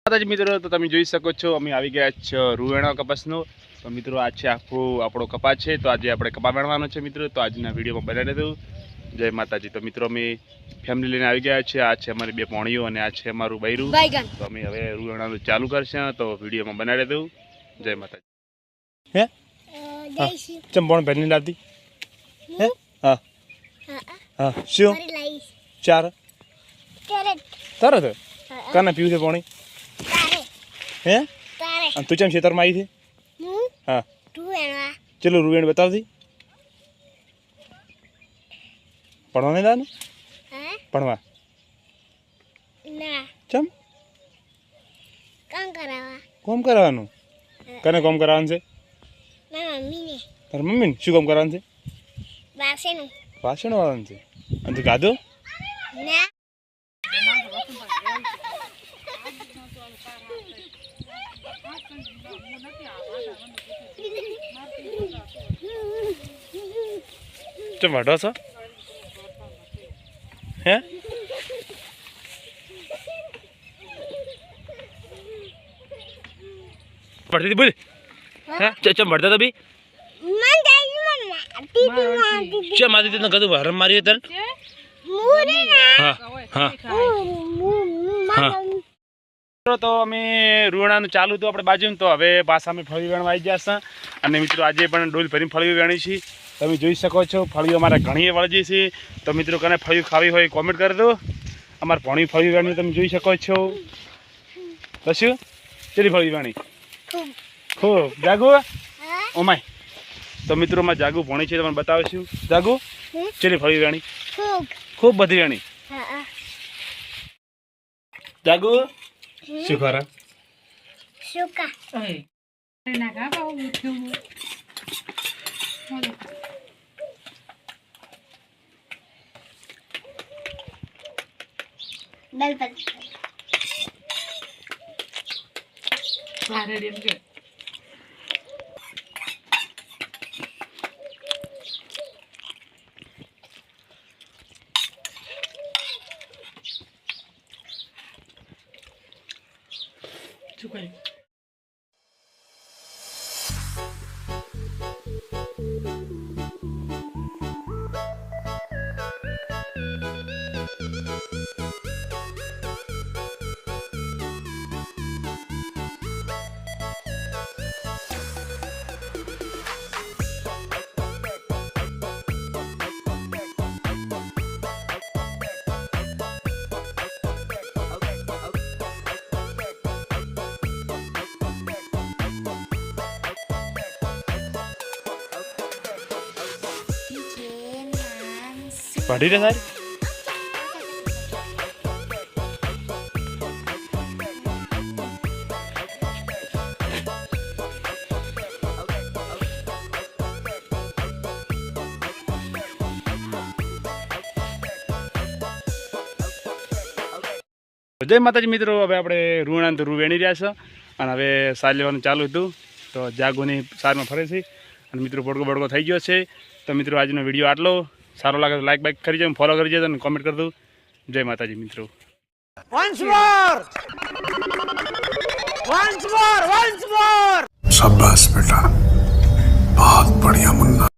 માતાજી મિત્રો, તો તમે જોઈ શકો છો અમે આવી ગયા છે રૂવેણા કપાસનો. તો મિત્રો આ છે આપણો કપાસ છે. તો આજે આપણે કપા વેણવાનો છે મિત્રો. તો આજના વિડીયોમાં બનાવી દઉં. જય માતાજી. તો મિત્રો અમે ફેમિલી લઈને આવી ગયા છે. આ છે અમારી બે પોણીઓ અને આ છે અમારું બૈરું. તો અમે હવે રૂવેણાનું ચાલુ કરશે. તો વિડીયોમાં બનાવી દઉં. જય માતાજી. હે ચંપણ પહેરી લાવતી હે? હા હા. શું ચાર તરત કાના પીવું છે પાણી? હે તું ચમ ખેતરમાં આવી છે? હા ચલો રૂવેણ બતાવતી. ભણવા નહીં દાનું? ભણવા ચમ કોમ કરાવવાનું? કને કોમ કરાવવાનું છે? તારા મમ્મીને શું કામ કરવાનું છે? વાસણ વાળવાનું છે. અને તું ગાધો? ચમ વાઢો છો? હે પડતી બોલ. હા ચમ ભરતા તો બી ચમ મારી તને કદું હરમ મારી તને? હા હા હા. તો અમે રૂવેણાનું ચાલુ હતું આપણે બાજુ. તો હવે પાછા અમે ફળી વેણવા આવી ગયા છે. અને મિત્રો આજે પણ ડોલ ભરીને ફળીઓ વેણી છે. તમે જોઈ શકો છો ફળીઓ અમારે ઘણી વળજી છે. તો મિત્રો કને ફળીઓ ખાવી હોય કોમેન્ટ કરી દો. અમારે ભણી ફળીઓ વેણી તમે જોઈ શકો છો. કશું ચેલી ફળી વેણી? ખૂબ જાગુ ઓમાય. તો મિત્રો માં જાગુ ભણી છે તમને બતાવીશું. જાગુ ચેલી ફળી વેણી? ખૂબ બધી વેણી. જાગુ શું કરે? પઢી રે સારી? જય માતાજી મિત્રો, હવે આપણે રૂવેણા તો રૂ વેણી રહ્યા છે. અને હવે સાર લેવાનું ચાલુ હતું. તો જાગોની સારમાં ફરે છે. અને મિત્રો બડકો થઈ ગયો છે. તો મિત્રો આજનો વિડીયો આટલો. સારો લાગે તો લાઈક બાઈક કરી જાય, ફોલો કરી જાય અને કોમેન્ટ કરી દઉં. જય માતાજી મિત્રો. Once more! शाबाश बेटा, बहुत बढ़िया मुन्ना.